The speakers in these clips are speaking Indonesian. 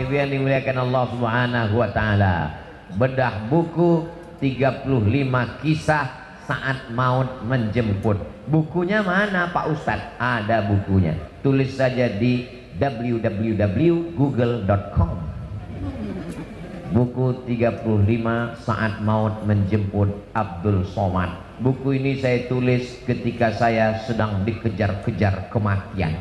ibu yang dimuliakan Allah Subhanahu wa taala. Bedah buku 35 kisah saat maut menjemput. Bukunya mana Pak Ustadz? Ada bukunya. Tulis saja di www.google.com. Buku 35 saat maut menjemput Abdul Somad. Buku ini saya tulis ketika saya sedang dikejar-kejar kematian.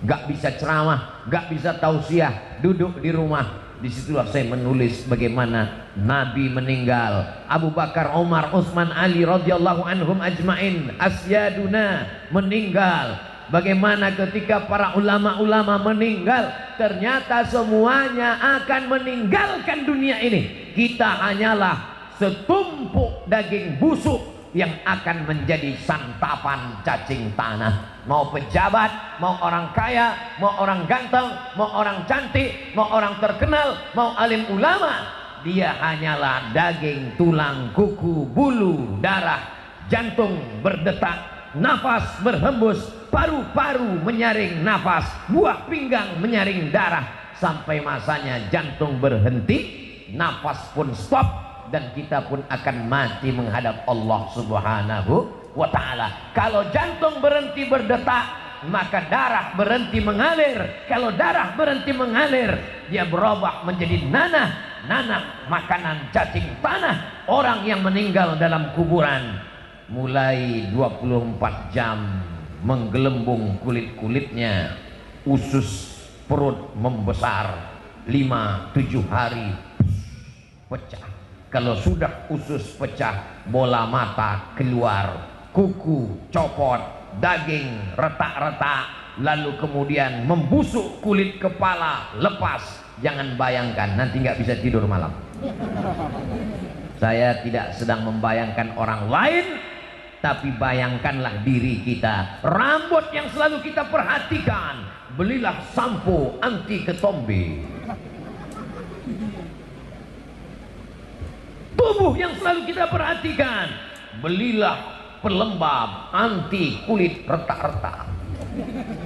Gak bisa ceramah, gak bisa tausiah, duduk di rumah. Disitulah saya menulis bagaimana Nabi meninggal, Abu Bakar, Umar, Utsman, Ali radhiyallahu anhum ajmain, asyaduna meninggal. Bagaimana ketika para ulama-ulama meninggal, ternyata semuanya akan meninggalkan dunia ini. Kita hanyalah setumpuk daging busuk yang akan menjadi santapan cacing tanah. Mau pejabat, mau orang kaya, mau orang ganteng, mau orang cantik, mau orang terkenal, mau alim ulama, dia hanyalah daging, tulang, kuku, bulu, darah, jantung berdetak, nafas berhembus, paru-paru menyaring nafas, buah pinggang menyaring darah, sampai masanya jantung berhenti, nafas pun stop, dan kita pun akan mati menghadap Allah Subhanahu wa ta'ala. Kalau jantung berhenti berdetak, maka darah berhenti mengalir. Kalau darah berhenti mengalir, dia berubah menjadi nanah. Nanah makanan cacing tanah orang yang meninggal dalam kuburan. Mulai 24 jam menggelembung kulit-kulitnya, usus perut membesar, 5-7 hari pecah. Kalau sudah usus pecah, bola mata keluar, kuku copot, daging retak-retak, lalu kemudian membusuk kulit kepala, lepas. Jangan bayangkan, nanti nggak bisa tidur malam. Saya tidak sedang membayangkan orang lain, tapi bayangkanlah diri kita. Rambut yang selalu kita perhatikan, belilah sampo anti ketombe. Tubuh yang selalu kita perhatikan, belilah pelembab anti kulit retak-retak.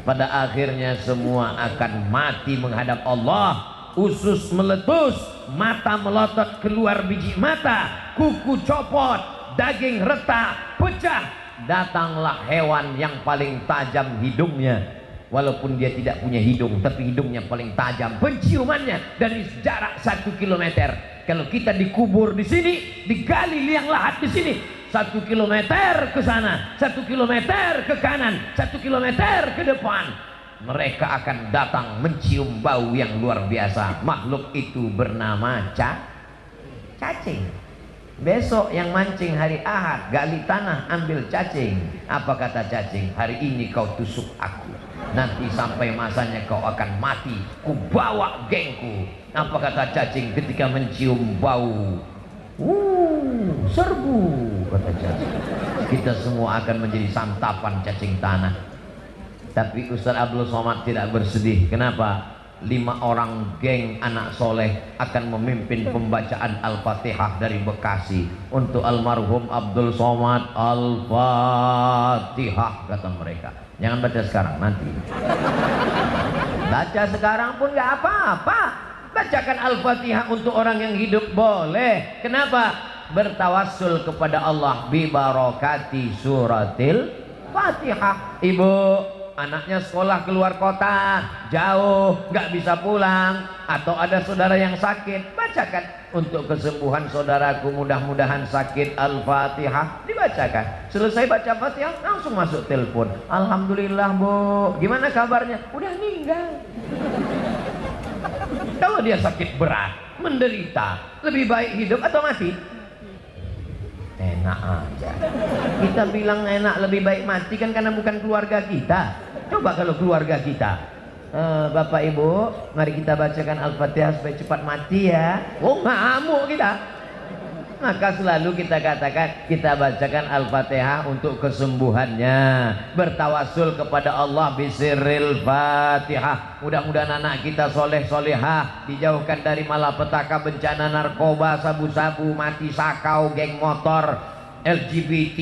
Pada akhirnya semua akan mati menghadap Allah. Usus meletus, mata melotot keluar biji mata, kuku copot, daging retak, pecah. Datanglah hewan yang paling tajam hidungnya. Walaupun dia tidak punya hidung, tapi hidungnya paling tajam. Penciumannya dari jarak 1 kilometer. Kalau kita dikubur di sini, digali liang lahat di sini, 1 kilometer ke sana, 1 kilometer ke kanan, 1 kilometer ke depan, mereka akan datang mencium bau yang luar biasa. Makhluk itu bernama cacing. Besok yang mancing hari Ahad, gali tanah, ambil cacing. Apa kata cacing? Hari ini kau tusuk aku, nanti sampai masanya kau akan mati, ku bawa gengku. Apa kata cacing ketika mencium bau? Serbu, kata cacing. Kita semua akan menjadi santapan cacing tanah. Tapi Ustaz Abdul Somad tidak bersedih. Kenapa? 5 orang geng anak soleh akan memimpin pembacaan Al-Fatihah dari Bekasi untuk almarhum Abdul Somad. Al-Fatihah, kata mereka. Jangan baca sekarang, nanti. Baca sekarang pun gak apa-apa. Bacakan Al-Fatihah untuk orang yang hidup boleh. Kenapa? Bertawassul kepada Allah bi barakati suratil Fatihah. Ibu, anaknya sekolah keluar kota, jauh, nggak bisa pulang, atau ada saudara yang sakit, bacakan untuk kesembuhan saudaraku, mudah-mudahan sakit. Al-Fatihah dibacakan. Selesai baca Fatihah, langsung masuk telepon. Alhamdulillah Bu, gimana kabarnya? Udah meninggal. Kalau dia sakit berat, menderita, lebih baik hidup atau mati? Enak aja. Kita bilang enak lebih baik mati kan karena bukan keluarga kita. Coba kalau keluarga kita, Bapak Ibu, mari kita bacakan Al-Fatihah supaya cepat mati ya. Oh, ngamuk kita. Maka selalu kita katakan, kita bacakan Al-Fatihah untuk kesembuhannya. Bertawassul kepada Allah bisirril Fatihah. Mudah-mudahan anak kita soleh solehah, dijauhkan dari malapetaka, bencana narkoba, sabu-sabu, mati sakau, geng motor, LGBT,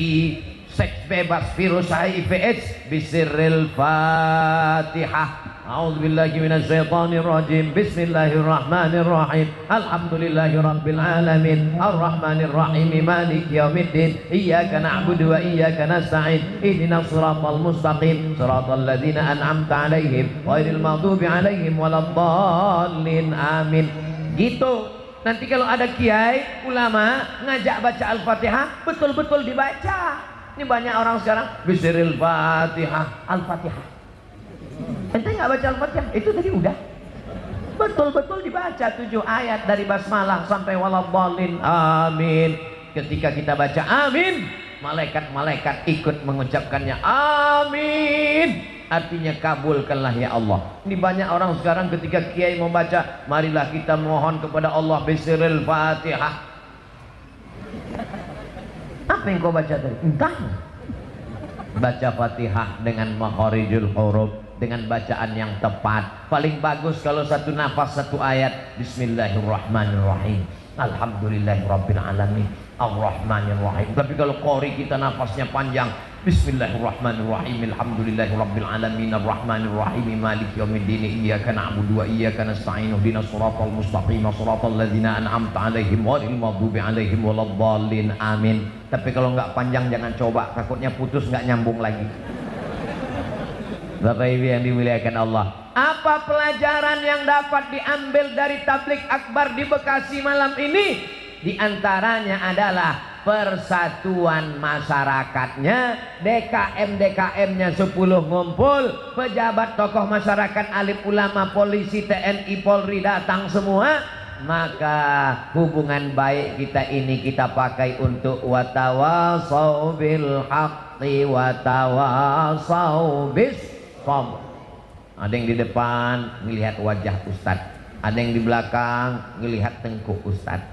seks bebas, virus HIV AIDS. Bisirril Fatihah. A'udzubillahi minasyaitonirrajim. Bismillahirrahmanirrahim. Alhamdulillahi rabbil alamin. Arrahmanirrahim. Maliki yaumiddin. Iyyaka na'budu wa iyyaka nasta'in. Ihdinas siratal mustaqim. Siratal ladzina an'amta 'alaihim ghairil maghdubi 'alaihim waladdallin. Amin. Gitu. Nanti kalau ada kiai, ulama ngajak baca Al-Fatihah, betul-betul dibaca. Ini banyak orang sekarang bismillahil Fatihah, Al-Fatihah. Ente nggak baca Al-Fatihah, itu tadi udah. Betul-betul dibaca 7 ayat dari basmalah sampai waladdallin. Amin. Ketika kita baca amin, malaikat-malaikat ikut mengucapkannya amin. Artinya kabulkanlah ya Allah. Ini banyak orang sekarang ketika kiai membaca, marilah kita mohon kepada Allah bismillahil Fatihah. Apa yang kau baca tadi? Entah. Baca Fatihah dengan makharijul huruf, dengan bacaan yang tepat. Paling bagus kalau satu nafas satu ayat. Bismillahirrahmanirrahim. Alhamdulillahirabbil alamin. Ar-Rahmanir-Rahim. Tapi kalau qori kita nafasnya panjang, Bismillahirrahmanirrahim. Alhamdulillahirabbil alamin. Ar-Rahmanir-Rahim. Maliki yaumiddin. Iyyaka na'budu wa iyyaka nasta'in. Ihdinas siratal mustaqim. Siratal ladzina an'amta 'alaihim ghairil maghdubi 'alaihim waladdallin. Amin. Tapi kalau enggak panjang jangan coba, takutnya putus enggak nyambung lagi. Bapak Ibu yang dimuliakan Allah, apa pelajaran yang dapat diambil dari tablik akbar di Bekasi malam ini? Di antaranya adalah persatuan masyarakatnya, DKM-DKM-nya 10 ngumpul, pejabat tokoh masyarakat, alim ulama, polisi, TNI, Polri datang semua. Maka hubungan baik kita ini kita pakai untuk watawasau bil haqqi watawasau bis sabr. Ada yang di depan melihat wajah Ustadz, ada yang di belakang melihat tengkuk Ustadz,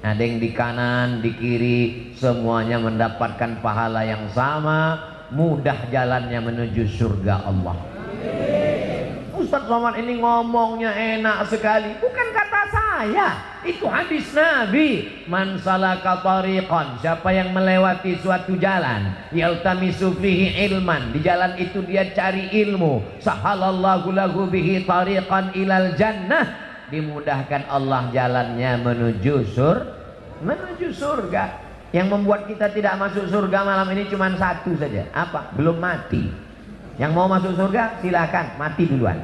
ada yang di kanan, di kiri, semuanya mendapatkan pahala yang sama, mudah jalannya menuju surga Allah. Ustadz Somad ini ngomongnya enak sekali, bukan kata saya, itu hadis Nabi. Man salaka tariqan, siapa yang melewati suatu jalan, yaltamisu fihi ilman, di jalan itu dia cari ilmu, sahalallahu lahu bihi tariqan ilal jannah, dimudahkan Allah jalannya menuju surga. Yang membuat kita tidak masuk surga malam ini cuma satu saja. Apa? Belum mati. Yang mau masuk surga silakan mati duluan.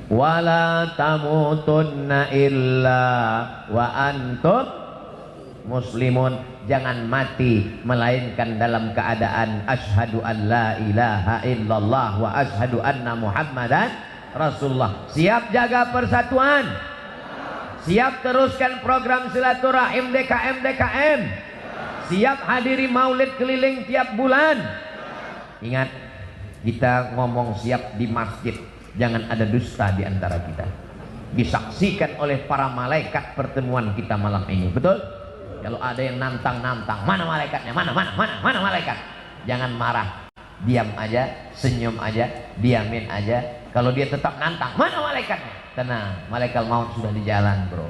Wala tamutunna illa wa antum muslimun. Jangan mati melainkan dalam keadaan asyhadu an la ilaha illallah wa asyhadu anna muhammadan rasulullah. Siap jaga persatuan, siap teruskan program silaturahim DKM, siap hadiri maulid keliling tiap bulan. Ingat, kita ngomong siap di masjid, jangan ada dusta di antara kita. Disaksikan oleh para malaikat pertemuan kita malam ini. Betul? Kalau ada yang nantang-nantang, mana malaikatnya? Mana malaikat? Jangan marah, diam aja, senyum aja, diamin aja. Kalau dia tetap nantang, mana malaikatnya? Tenang, malaikat maut sudah di jalan, bro.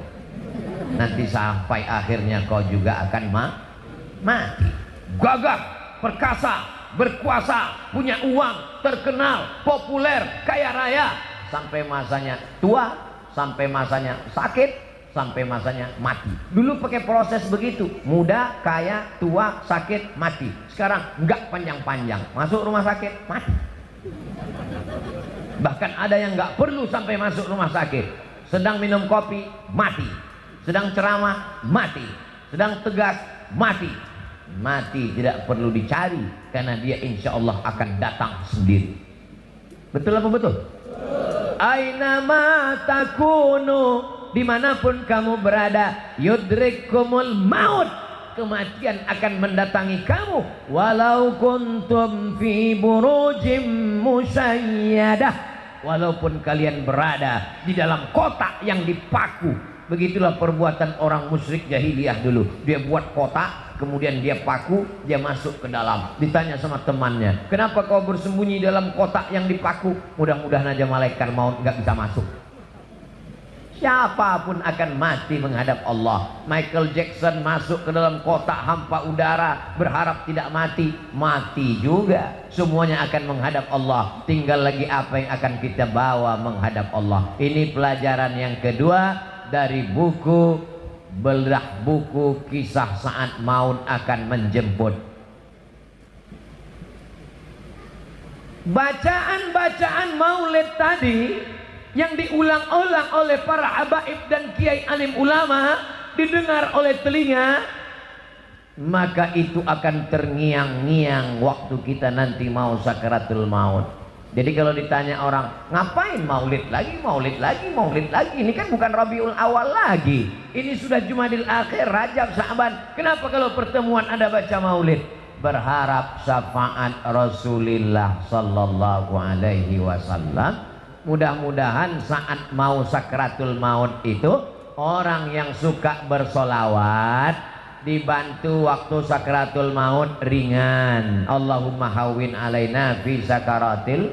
Nanti sampai akhirnya kau juga akan mati. Gagah, perkasa, berkuasa, punya uang, terkenal, populer, kaya raya, sampai masanya tua, sampai masanya sakit, sampai masanya mati. Dulu pakai proses begitu, muda, kaya, tua, sakit, mati. Sekarang enggak panjang-panjang, masuk rumah sakit, mati. Bahkan ada yang enggak perlu sampai masuk rumah sakit, sedang minum kopi, mati, sedang ceramah, mati, sedang tegas, mati. Mati tidak perlu dicari, karena dia insya Allah akan datang sendiri. Betul apa betul? Aina ma takunu, dimanapun kamu berada, yudrikumul maut, kematian akan mendatangi kamu. Walau kuntum fi burujim musayyadah, walaupun kalian berada di dalam kotak yang dipaku. Begitulah perbuatan orang musyrik jahiliyah dulu. Dia buat kotak, kemudian dia paku, dia masuk ke dalam. Ditanya sama temannya, kenapa kau bersembunyi dalam kotak yang dipaku? Mudah-mudahan aja malaikat maut nggak bisa masuk. Siapapun akan mati menghadap Allah. Michael Jackson masuk ke dalam kotak hampa udara berharap tidak mati, mati juga. Semuanya akan menghadap Allah. Tinggal lagi apa yang akan kita bawa menghadap Allah. Ini pelajaran yang kedua dari buku belah buku kisah saat maut akan menjemput. Bacaan-bacaan maulid tadi yang diulang-ulang oleh para habaib dan kiai alim ulama didengar oleh telinga, maka itu akan terngiang-ngiang waktu kita nanti mau sakaratul maut. Jadi kalau ditanya orang, ngapain maulid lagi, maulid lagi, maulid lagi? Ini kan bukan Rabiul Awal lagi. Ini sudah Jumadil Akhir, Rajab, Sya'ban. Kenapa kalau pertemuan ada baca maulid? Berharap syafaat Rasulullah sallallahu alaihi wasallam. Mudah-mudahan saat mau sakratul maut itu orang yang suka bersolawat dibantu waktu sakratul maut ringan. Allahumma hawwin alaina fi sakaratil.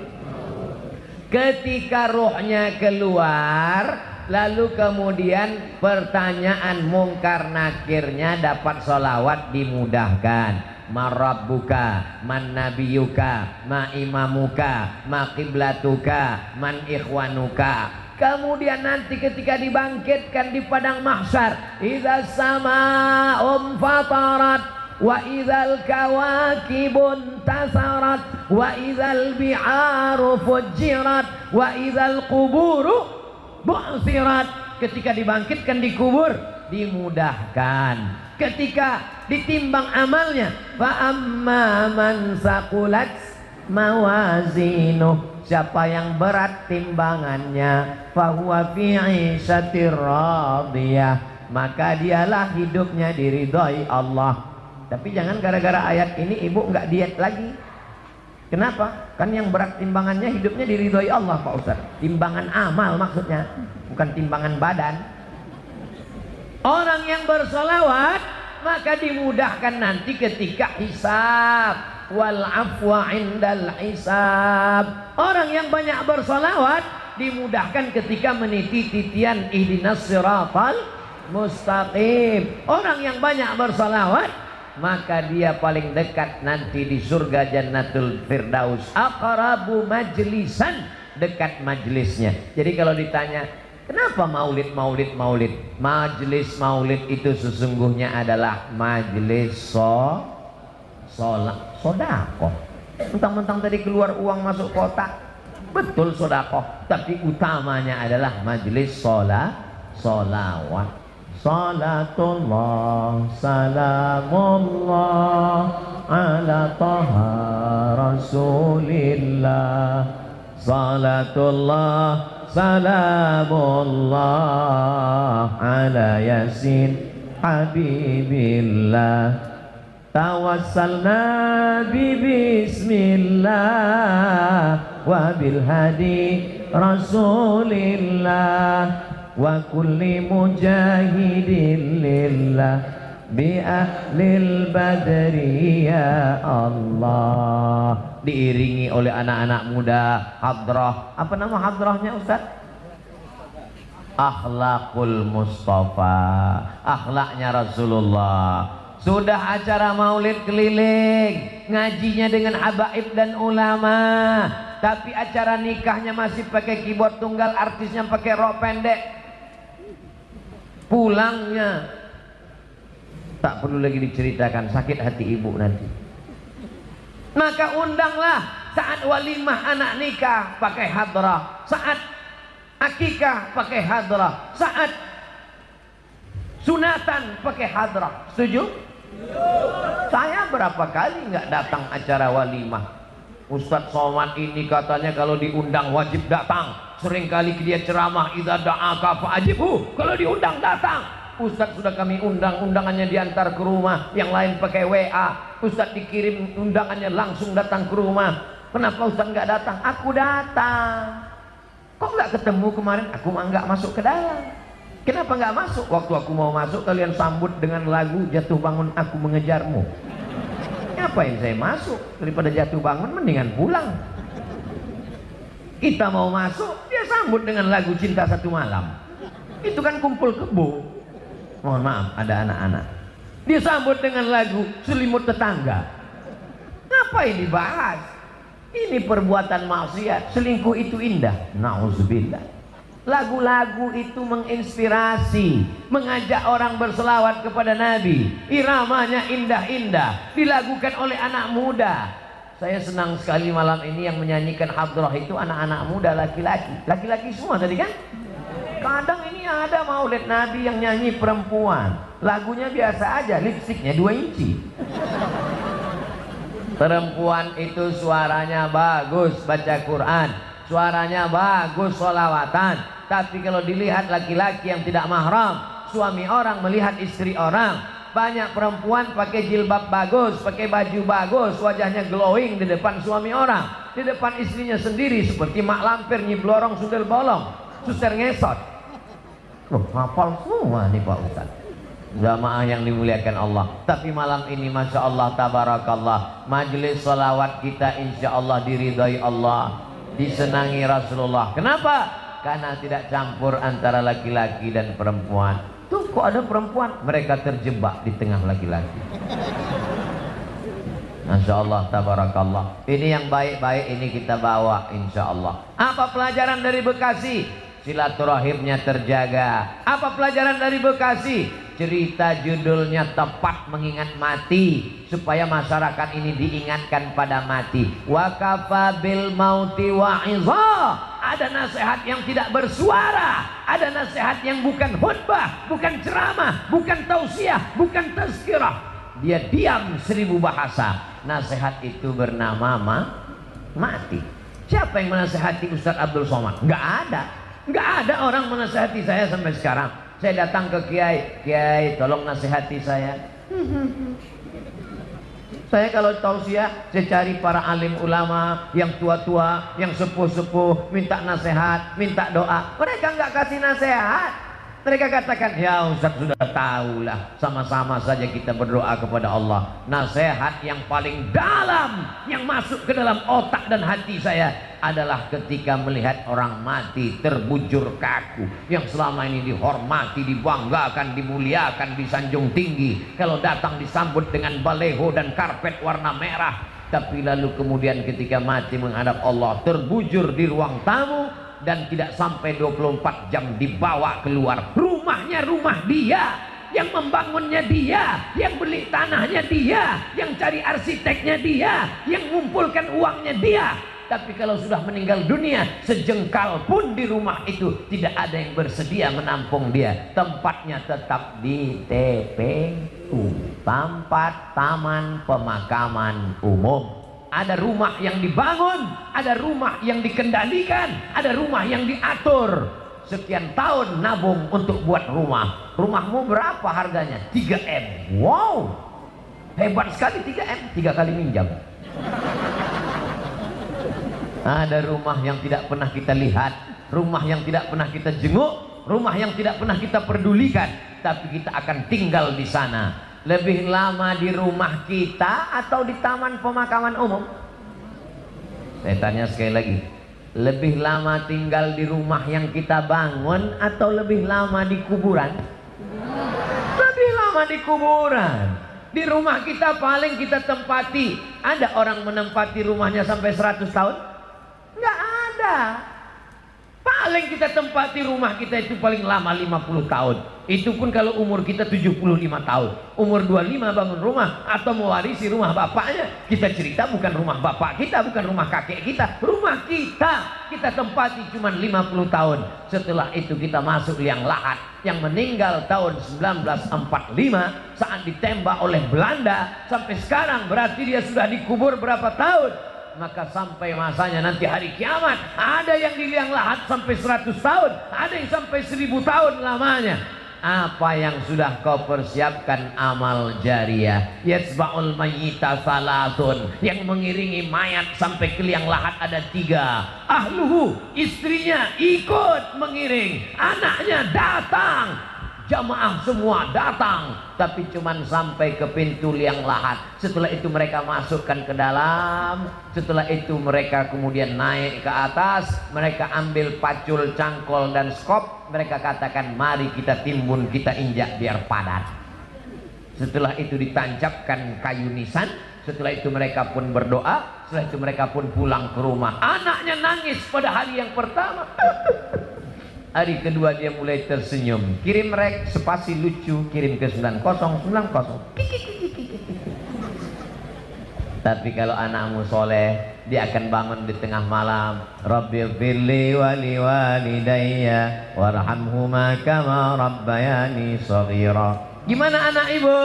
Ketika ruhnya keluar, lalu kemudian pertanyaan mungkar nakirnya dapat solawat dimudahkan. Marabbuka, man nabiyuka, ma imamuka, ma qiblatuka, man ikhwanuka. Kemudian nanti ketika dibangkitkan di padang mahsyar, idza sama'um fatarat wa idzal kawakibun tasarat wa idzal bi'aru fujirat wa idzal quburu bu'sirat. Ketika dibangkitkan di kubur dimudahkan. Ketika ditimbang amalnya, fa amma man saqulat mawazinuh, siapa yang berat timbangannya, fa huwa fi 'ishatir radiyah, maka dialah hidupnya diridhoi Allah. Tapi jangan gara-gara ayat ini ibu nggak diet lagi. Kenapa? Kan yang berat timbangannya hidupnya diridhoi Allah Pak Ustaz. Timbangan amal maksudnya, bukan timbangan badan. Orang yang bersolawat maka dimudahkan nanti ketika hisab. Wal afwa indal hisab. Orang yang banyak bersolawat dimudahkan ketika meniti titian ihdinas siratal mustaqim. Orang yang banyak bersolawat maka dia paling dekat nanti di surga Jannatul Firdaus. Aqrabu majlisan, dekat majlisnya. Jadi kalau ditanya, kenapa maulid, maulid, maulid? Majelis maulid itu sesungguhnya adalah majelis sodakoh. Mentang-mentang tadi keluar uang masuk kotak, betul sodakoh. Tapi utamanya adalah majelis solawat. Salatullah, salamullah ala taha rasulillah. Salatullah, salamullah ala yasin habibillah. Tawassalna bismillah wa bil hadi rasulillah wa kulli mujahidin lillah bi ahlil badri ya Allah. Diiringi oleh anak-anak muda hadrah. Apa nama hadrahnya Ustaz? Akhlakul Mustafa, akhlaknya Rasulullah. Sudah acara maulid keliling, ngajinya dengan habaib dan ulama, tapi acara nikahnya masih pakai keyboard tunggal, artisnya pakai rok pendek. Pulangnya tak perlu lagi diceritakan, sakit hati ibu nanti. Maka undanglah saat walimah anak nikah pakai hadrah, saat akikah pakai hadrah, saat sunatan pakai hadrah. Setuju? Saya berapa kali nggak datang acara walimah. Ustadz Somad ini katanya kalau diundang wajib datang. Seringkali dia ceramah, idza da'aka fa'ajibhu, kalau diundang datang. Ustadz sudah kami undang, undangannya diantar ke rumah, yang lain pakai WA. Ustadz dikirim undangannya langsung datang ke rumah. Kenapa Ustadz nggak datang? Aku datang. Kok nggak ketemu kemarin? Aku nggak masuk ke dalam. Kenapa nggak masuk? Waktu aku mau masuk kalian sambut dengan lagu jatuh bangun aku mengejarmu. Ngapain saya masuk? Daripada jatuh bangun mendingan pulang. Kita mau masuk, dia sambut dengan lagu cinta satu malam. Itu kan kumpul kebo. Mohon maaf, ada anak-anak. Dia sambut dengan lagu Selimut Tetangga. Ngapain dibahas? Ini perbuatan maksiat. Selingkuh itu indah. Nauzubillah. Lagu-lagu itu menginspirasi, mengajak orang berselawat kepada Nabi. Iramanya indah-indah, dilakukan oleh anak muda. Saya senang sekali malam ini yang menyanyikan Hadroh itu anak-anak muda, laki-laki. Laki-laki semua tadi kan? Kadang ini ada maulid Nabi yang nyanyi perempuan. Lagunya biasa aja, lipstiknya 2 inci. Perempuan itu suaranya bagus baca Quran, suaranya bagus sholawatan. Tapi kalau dilihat laki-laki yang tidak mahram, suami orang melihat istri orang. Banyak perempuan pakai jilbab bagus, pakai baju bagus, wajahnya glowing di depan suami orang, di depan istrinya sendiri seperti mak lampir nyiblorong sundel bolong, suster ngesot. Loh, hafal semua nih Pak Ustaz. Jamaah yang dimuliakan Allah. Tapi malam ini Masya Allah tabarakallah, majelis salawat kita insya Allah diridhai Allah, disenangi Rasulullah. Kenapa? Karena tidak campur antara laki-laki dan perempuan. Tuh kok ada perempuan, mereka terjebak di tengah laki-laki. Masya Allah tabarakallah. Ini yang baik-baik ini kita bawa insya Allah. Apa pelajaran dari Bekasi? Silaturahimnya terjaga. Apa pelajaran dari Bekasi? Cerita judulnya tepat, mengingat mati, supaya masyarakat ini diingatkan pada mati. Wa kafa bil mauti wa'idha. Ada nasihat yang tidak bersuara, ada nasihat yang bukan khutbah, bukan ceramah, bukan tausiah, bukan tazkirah. Dia diam 1000 bahasa. Nasihat itu bernama mati. Siapa yang menasihati Ustaz Abdul Somad? Nggak ada. Nggak ada orang menasihati saya sampai sekarang. Saya datang ke Kiai, Kiai tolong nasihati saya. Saya kalau tausiah, saya cari para alim ulama yang tua-tua, yang sepuh-sepuh, minta nasihat, minta doa. Mereka nggak kasih nasihat. Mereka katakan, ya Ustaz sudah tahulah, sama-sama saja kita berdoa kepada Allah. Nasihat yang paling dalam, yang masuk ke dalam otak dan hati saya adalah ketika melihat orang mati terbujur kaku, yang selama ini dihormati, dibanggakan, dimuliakan, disanjung tinggi. Kalau datang disambut dengan baleho dan karpet warna merah, tapi lalu kemudian ketika mati menghadap Allah terbujur di ruang tamu, dan tidak sampai 24 jam dibawa keluar. Rumahnya rumah dia, yang membangunnya dia, yang beli tanahnya dia, yang cari arsiteknya dia, yang mengumpulkan uangnya dia. Tapi kalau sudah meninggal dunia, sejengkal pun di rumah itu tidak ada yang bersedia menampung dia. Tempatnya tetap di TPU, tempat taman pemakaman umum. Ada rumah yang dibangun, ada rumah yang dikendalikan, ada rumah yang diatur. Sekian tahun nabung untuk buat rumah. Rumahmu berapa harganya? 3M. Wow, hebat sekali 3M, 3 kali minjam. Ada rumah yang tidak pernah kita lihat, rumah yang tidak pernah kita jenguk, rumah yang tidak pernah kita pedulikan, tapi kita akan tinggal di sana. Lebih lama di rumah kita atau di taman pemakaman umum? Saya tanya sekali lagi, lebih lama tinggal di rumah yang kita bangun atau lebih lama di kuburan? Lebih lama di kuburan. Di rumah kita paling kita tempati. Ada orang menempati rumahnya sampai 100 tahun? Nggak ada. Paling kita tempati rumah kita itu paling lama 50 tahun. Itu pun kalau umur kita 75 tahun. Umur 25 bangun rumah atau mewarisi rumah bapaknya. Kita cerita bukan rumah bapak kita, bukan rumah kakek kita, rumah kita tempati cuma 50 tahun. Setelah itu kita masuk liang lahat. Yang meninggal tahun 1945 saat ditembak oleh Belanda, sampai sekarang berarti dia sudah dikubur berapa tahun? Maka sampai masanya nanti hari kiamat, ada yang di liang lahat sampai 100 tahun, ada yang sampai 1000 tahun lamanya. Apa yang sudah kau persiapkan? Amal jariah. Yatsba'ul mayyita salatun, yang mengiringi mayat sampai ke liang lahat ada 3. Ahluhu, istrinya ikut mengiring, anaknya datang. jamaah semua datang, tapi cuman sampai ke pintu liang lahat. Setelah itu mereka masukkan ke dalam, setelah itu mereka kemudian naik ke atas, mereka ambil pacul, cangkol dan skop, mereka katakan mari kita timbun, kita injak biar padat. Setelah itu ditancapkan kayu nisan, setelah itu mereka pun berdoa, setelah itu mereka pun pulang ke rumah. Anaknya nangis pada hari yang pertama. Hari kedua dia mulai tersenyum. Kirim rek spasi lucu, kirim ke 9090. Tapi kalau anakmu soleh, dia akan bangun di tengah malam. Rabbi firli wali walidayya warhamhuma kama rabbayani shaghira. Gimana anak ibu?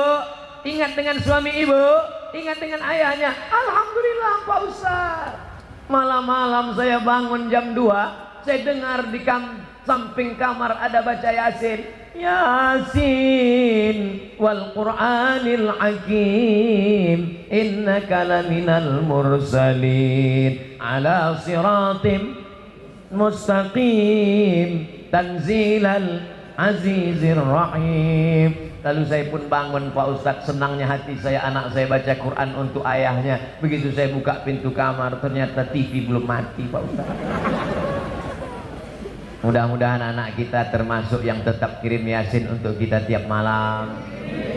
Ingat dengan suami ibu? Ingat dengan ayahnya? Alhamdulillah Pak Ustaz. Malam-malam saya bangun jam 2, saya dengar di samping kamar ada baca Yasin. Yasin wal Qur'anil Hakim innaka laminal mursalin ala siratim mustaqim tanzilal azizir rahim. Lalu saya pun bangun Pak Ustadz, senangnya hati saya, anak saya baca Quran untuk ayahnya. Begitu saya buka pintu kamar, ternyata TV belum mati Pak Ustadz. Mudah-mudahan anak kita termasuk yang tetap kirim Yasin untuk kita tiap malam.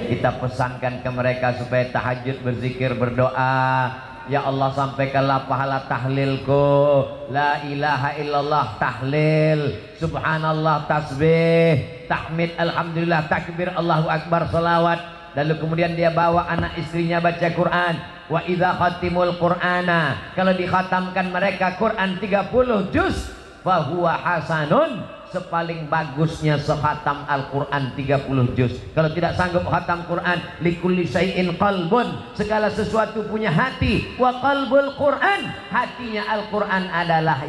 Kita pesankan ke mereka supaya tahajud, berzikir, berdoa. Ya Allah, sampaikanlah pahala tahlilku. La ilaha illallah tahlil, subhanallah tasbih, tahmid, alhamdulillah, takbir, Allahu akbar, salawat. Lalu kemudian dia bawa anak istrinya baca Quran. Wa idza khatimul qur'ana, kalau dikhatamkan mereka Quran 30 juz, fahuwa hasanun, sepaling bagusnya sekhatam Al-Quran 30 juz. Kalau tidak sanggup khatam Quran, likulli syai'in qalbun, segala sesuatu punya hati. Wa qalbul Quran, hatinya Al-Quran adalah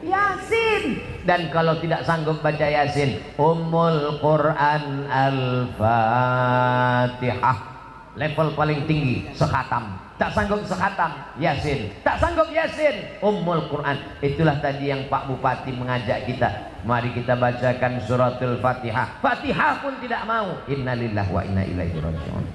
Yasin. Dan kalau tidak sanggup baca Yasin, Ummul Quran Al-Fatihah, level paling tinggi sekhatam. Tak sanggup sekhatam Yasin, tak sanggup Yasin, Ummul Quran. Itulah tadi yang Pak Bupati mengajak kita, mari kita bacakan suratul Fatihah. Fatihah pun tidak mau. Innalillahi wa inna ilaihi raji'un.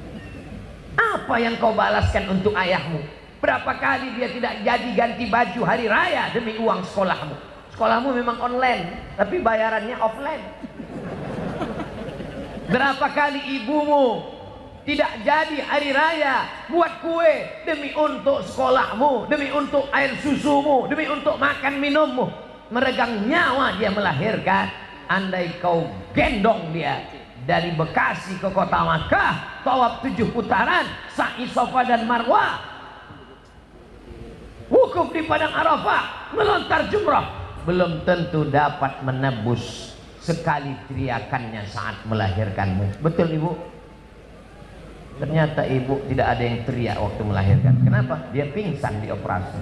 Apa yang kau balaskan untuk ayahmu? Berapa kali dia tidak jadi ganti baju hari raya demi uang sekolahmu? Sekolahmu memang online, tapi bayarannya offline. Berapa kali ibumu tidak jadi hari raya buat kue demi untuk sekolahmu, demi untuk air susumu, demi untuk makan minummu. Meregang nyawa dia melahirkan. Andai kau gendong dia dari Bekasi ke kota Makkah, tawaf 7 putaran, sa'i Safa dan Marwah, wukuf di padang Arafah, melontar jumrah, belum tentu dapat menebus sekali teriakannya saat melahirkanmu. Betul ibu? Ternyata ibu tidak ada yang teriak waktu melahirkan. Kenapa? Dia pingsan di operasi.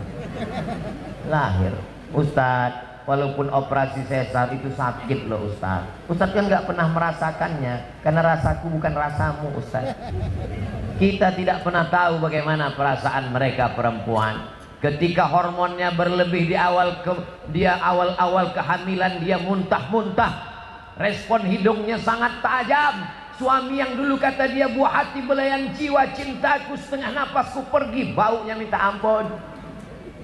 Lahir. Ustadz, walaupun operasi sesar itu sakit loh Ustadz. Ustadz kan nggak pernah merasakannya, karena rasaku bukan rasamu Ustadz. Kita tidak pernah tahu bagaimana perasaan mereka perempuan. Ketika hormonnya berlebih di awal kehamilan, dia muntah-muntah. Respon hidungnya sangat tajam. Suami yang dulu kata dia buah hati belayan jiwa, cintaku setengah napasku pergi, baunya minta ampun.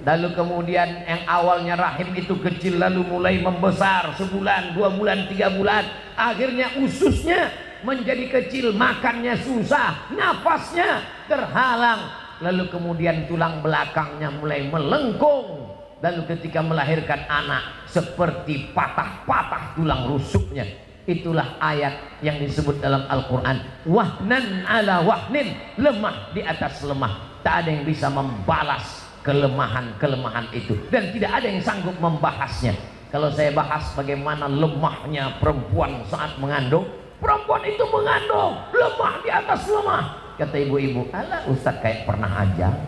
Lalu kemudian yang awalnya rahim itu kecil, lalu mulai membesar, sebulan, 2 bulan, 3 bulan, akhirnya ususnya menjadi kecil, makannya susah, napasnya terhalang, lalu kemudian tulang belakangnya mulai melengkung. Lalu ketika melahirkan anak seperti patah-patah tulang rusuknya. Itulah ayat yang disebut dalam Al-Quran, wahnan ala wahnin, lemah di atas lemah. Tak ada yang bisa membalas kelemahan-kelemahan itu, dan tidak ada yang sanggup membahasnya. Kalau saya bahas bagaimana lemahnya perempuan saat mengandung, perempuan itu mengandung lemah di atas lemah. Kata ibu-ibu, alah Ustadz kayak pernah aja.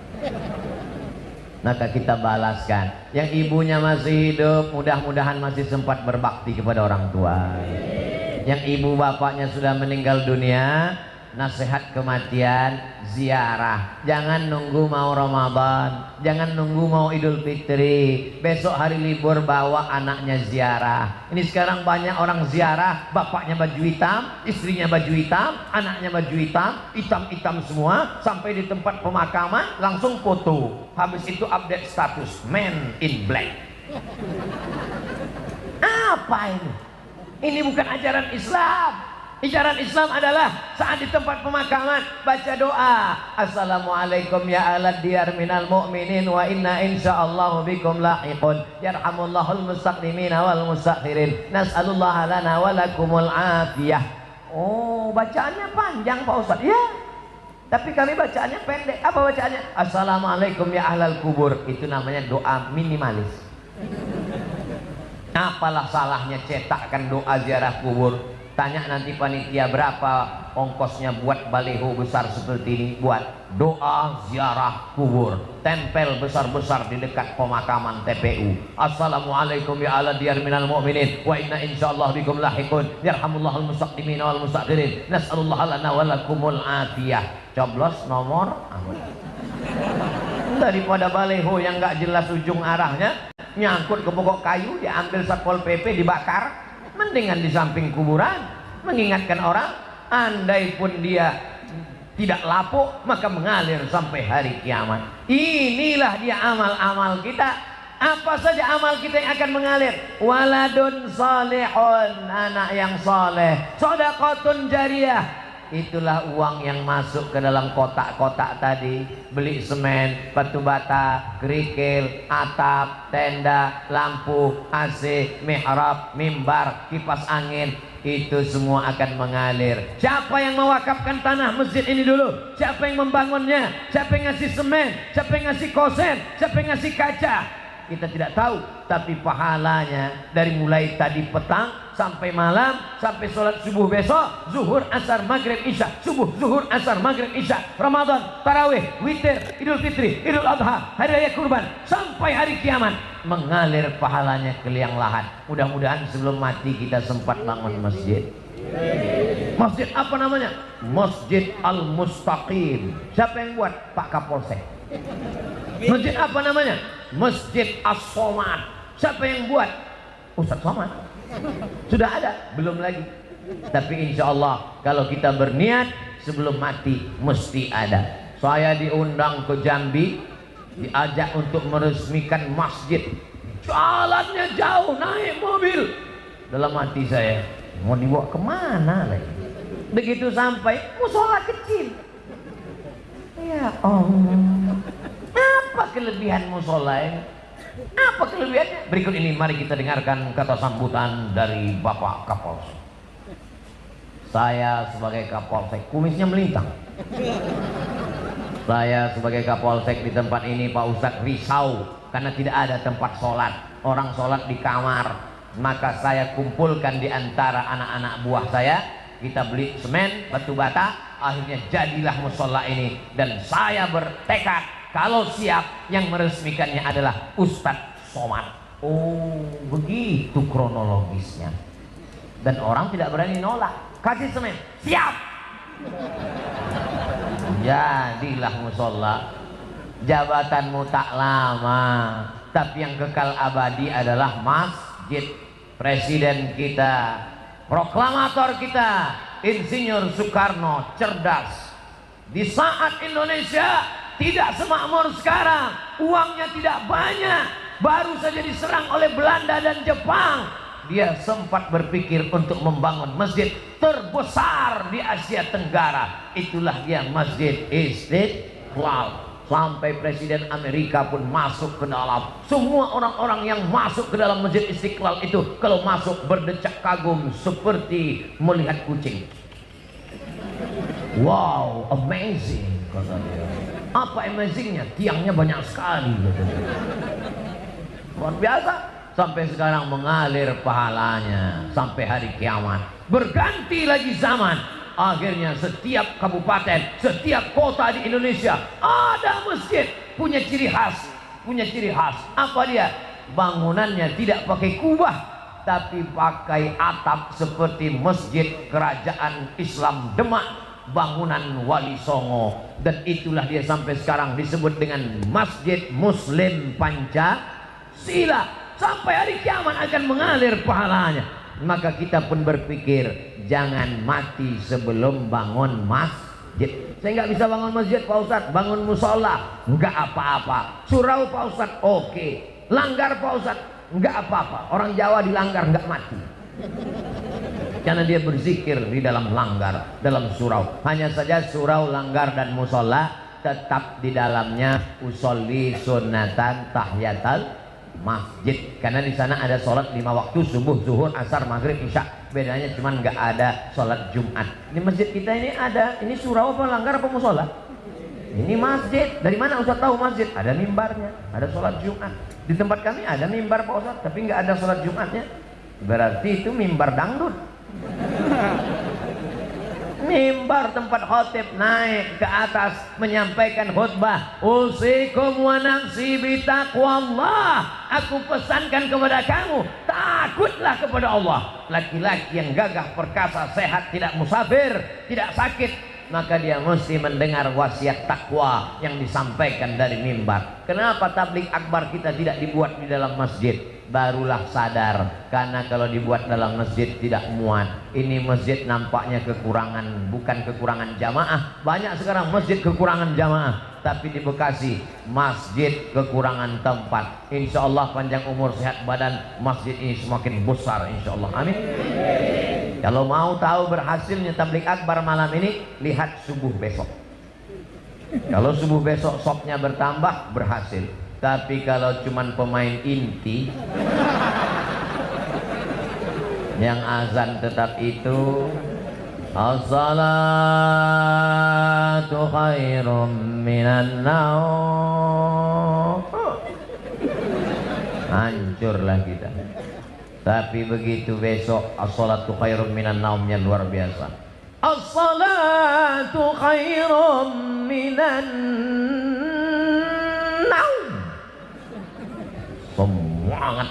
Maka kita balaskan. Yang ibunya masih hidup, mudah-mudahan masih sempat berbakti kepada orang tua. Yang ibu bapaknya sudah meninggal dunia, nasihat kematian, ziarah. Jangan nunggu mau Ramadan, jangan nunggu mau Idul Fitri. Besok hari libur bawa anaknya ziarah. Ini sekarang banyak orang ziarah, bapaknya baju hitam, istrinya baju hitam, anaknya baju hitam, hitam-hitam semua. Sampai di tempat pemakaman langsung foto. Habis itu update status Man in Black. Apa ini? Ini bukan ajaran Islam. Ajaran Islam adalah saat di tempat pemakaman baca doa, Assalamualaikum ya alad diyar minal mu'minin wa inna insyaallahu bikum lahiqun yarhamullahul mustaqdimina wal mustakhirin nas'alullaha lana wa lakumul afiyah. Oh, bacaannya panjang Pak Ustaz. Ya, tapi kami bacaannya pendek. Apa bacaannya? Assalamualaikum ya ahlal kubur. Itu namanya doa minimalis. Apalah salahnya cetakkan doa ziarah kubur? Tanya nanti panitia berapa ongkosnya buat baliho besar seperti ini, buat doa ziarah kubur, tempel besar-besar di dekat pemakaman TPU. Assalamualaikum ya ala diyar minal mu'minin wa inna insyaallah bikum lahiqun yarhamullahul mustaqdimin wal mustakhirin nas'alullaha lana wa lakumul afiyah. Coblos nomor daripada baliho yang gak jelas ujung arahnya, nyangkut ke pokok kayu, diambil Satpol PP dibakar. Mendingan di samping kuburan, mengingatkan orang. Andai pun dia tidak lapuk, maka mengalir sampai hari kiamat. Inilah dia amal-amal kita. Apa saja amal kita yang akan mengalir? Waladun salihun, anak yang soleh, shadaqatun jariyah. Itulah uang yang masuk ke dalam kotak-kotak tadi. Beli semen, batu bata, kerikil, atap, tenda, lampu, AC, mihrab, mimbar, kipas angin. Itu semua akan mengalir. Siapa yang mewakafkan tanah masjid ini dulu? Siapa yang membangunnya? Siapa yang ngasih semen? Siapa yang ngasih kosen? Siapa yang ngasih kaca? Kita tidak tahu, tapi pahalanya dari mulai tadi petang sampai malam, sampai sholat subuh besok, zuhur, asar, maghrib, isya, subuh, zuhur, asar, maghrib, isya, Ramadan, tarawih, witir, Idul Fitri, Idul Adha, hari raya kurban, sampai hari kiamat, mengalir pahalanya ke liang lahat. Mudah-mudahan sebelum mati kita sempat bangun masjid. Masjid apa namanya? Masjid Al-Mustaqim. Siapa yang buat? Pak Kapolsek. Masjid apa namanya? Masjid As-Somad. Siapa yang buat? Ustaz Somad. Sudah ada? Belum lagi. Tapi insya Allah kalau kita berniat sebelum mati mesti ada. Saya diundang ke Jambi, diajak untuk meresmikan masjid. Jalannya jauh, naik mobil. Dalam hati saya, mau dibawa kemana lagi? Begitu sampai, musola kecil. Ya Allah, apa kelebihan musola ini? Apa kelebihannya? Berikut ini mari kita dengarkan kata sambutan dari Bapak Kapolsek. Saya sebagai Kapolsek, kumisnya melintang. Saya sebagai Kapolsek di tempat ini, Pak Ustadz risau karena tidak ada tempat sholat. Orang sholat di kamar. Maka saya kumpulkan di antara anak-anak buah saya. Kita beli semen, batu bata, akhirnya jadilah musola ini. Dan saya bertekad kalau siap, yang meresmikannya adalah Ustadz Somad. Oh, begitu kronologisnya. Dan orang tidak berani nolak. Kasih semen, siap. Jadilah musola. Jabatanmu tak lama, tapi yang kekal abadi adalah masjid. Presiden kita, proklamator kita, Insinyur Soekarno cerdas. Di saat Indonesia tidak semakmur sekarang, uangnya tidak banyak, baru saja diserang oleh Belanda dan Jepang, dia sempat berpikir untuk membangun masjid terbesar di Asia Tenggara. Itulah dia Masjid Istiqlal. Sampai Presiden Amerika pun masuk ke dalam. Semua orang-orang yang masuk ke dalam Masjid Istiqlal itu kalau masuk berdecak kagum seperti melihat kucing. Wow, amazing katanya. Apa amazingnya? Tiangnya banyak sekali katanya. Luar biasa. Sampai sekarang mengalir pahalanya sampai hari kiamat. Berganti lagi zaman. Akhirnya setiap kabupaten, setiap kota di Indonesia ada masjid, punya ciri khas, punya ciri khas. Apa dia? Bangunannya tidak pakai kubah, tapi pakai atap seperti masjid kerajaan Islam Demak bangunan Wali Songo, dan itulah dia sampai sekarang disebut dengan Masjid Muslim Pancasila. Sampai hari kiamat akan mengalir pahalanya. Maka kita pun berpikir, jangan mati sebelum bangun masjid. Saya nggak bisa bangun masjid Pak Ustadz, bangun musola nggak apa-apa. Surau Pak Ustadz oke. Langgar Pak Ustadz nggak apa-apa. Orang Jawa dilanggar nggak mati, karena dia berzikir di dalam langgar, dalam surau. Hanya saja surau, langgar dan musola tetap di dalamnya usolli sunatan tahiyatal masjid, karena di sana ada sholat 5 waktu, subuh, zuhur, asar, maghrib, isya. Bedanya cuman nggak ada sholat Jumat. Ini masjid kita ini ada, ini surau apa langgar apa musola? Ini masjid. Dari mana Ustaz tahu masjid? Ada mimbarnya, ada sholat Jumat. Di tempat kami ada mimbar Pak Ustaz, tapi nggak ada sholat Jumatnya. Berarti itu mimbar dangdut. Mimbar tempat khotib naik ke atas menyampaikan khutbah. Usikum wa nafsi bitaqwallah. Aku pesankan kepada kamu, takutlah kepada Allah. Laki-laki yang gagah perkasa, sehat, tidak musafir, tidak sakit, maka dia mesti mendengar wasiat takwa yang disampaikan dari mimbar. Kenapa tabligh akbar kita tidak dibuat di dalam masjid? Barulah sadar, karena kalau dibuat dalam masjid tidak muat. Ini masjid nampaknya kekurangan, bukan kekurangan jamaah. Banyak sekarang masjid kekurangan jamaah, tapi di Bekasi masjid kekurangan tempat. Insya Allah panjang umur sehat badan, masjid ini semakin besar insya Allah, amin. Kalau mau tahu berhasilnya tabligh akbar malam ini, lihat subuh besok. Kalau subuh besok sopnya bertambah, berhasil. Tapi kalau cuman pemain inti yang azan tetap itu, as-salatu khairum minan naum, hancurlah kita. Tapi begitu besok as-salatu khairum minan naumnya luar biasa. As-salatu khairum minan naum. Semangat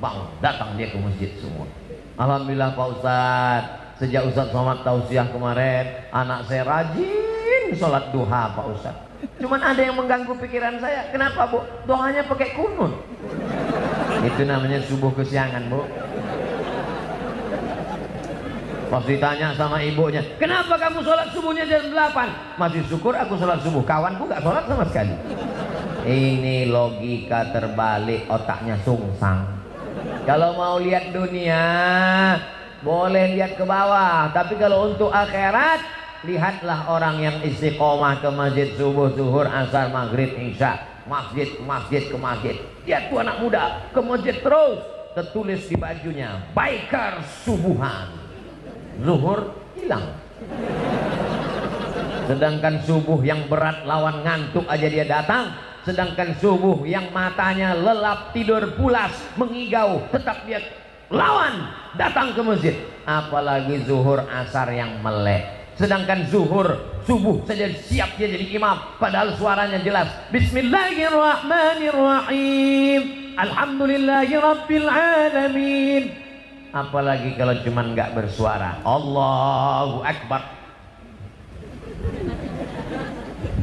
bang, datang dia ke masjid semua. Alhamdulillah Pak Ustadz, sejak Ustadz Somad tausiah kemarin, anak saya rajin sholat duha Pak Ustadz. Cuman ada yang mengganggu pikiran saya. Kenapa Bu? Doanya pakai kunut. Itu namanya subuh kesiangan Bu. Pas ditanya sama ibunya, kenapa kamu sholat subuhnya jam 8? Masih syukur aku sholat subuh, kawanku gak sholat sama sekali. Ini logika terbalik, otaknya sungsang. Kalau mau lihat dunia boleh lihat ke bawah, tapi kalau untuk akhirat, lihatlah orang yang istiqomah ke masjid subuh, zuhur, asar, maghrib, isya, masjid ke masjid ke masjid. Lihat tuh anak muda ke masjid terus, tertulis di bajunya biker subuhan, zuhur hilang. Sedangkan subuh yang berat lawan ngantuk aja dia datang. Sedangkan subuh yang matanya lelap, tidur pulas, mengigau, tetap dia lawan datang ke masjid. Apalagi zuhur, asar yang melek. Sedangkan zuhur, subuh saja siap dia jadi imam, padahal suaranya jelas. Bismillahirrahmanirrahim, alhamdulillahi rabbil alamin. Apalagi kalau cuman nggak bersuara, Allahu Akbar.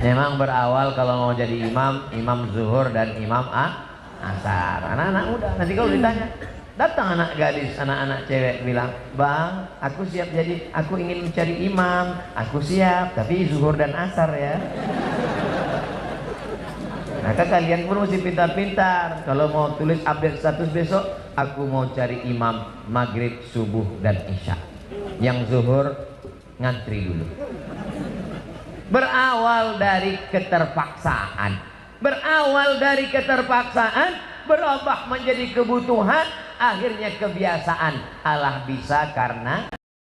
Memang berawal kalau mau jadi imam, imam zuhur dan imam asar. Anak-anak muda, nanti kalau ditanya, datang anak gadis, anak-anak cewek bilang, bang, aku siap jadi, aku ingin mencari imam, aku siap, tapi zuhur dan asar ya. Maka kalian pun mesti pintar-pintar. Kalau mau tulis update status besok, aku mau cari imam maghrib, subuh dan isya. Yang zuhur ngantri dulu. Berawal dari keterpaksaan, berubah menjadi kebutuhan, akhirnya kebiasaan. Allah bisa karena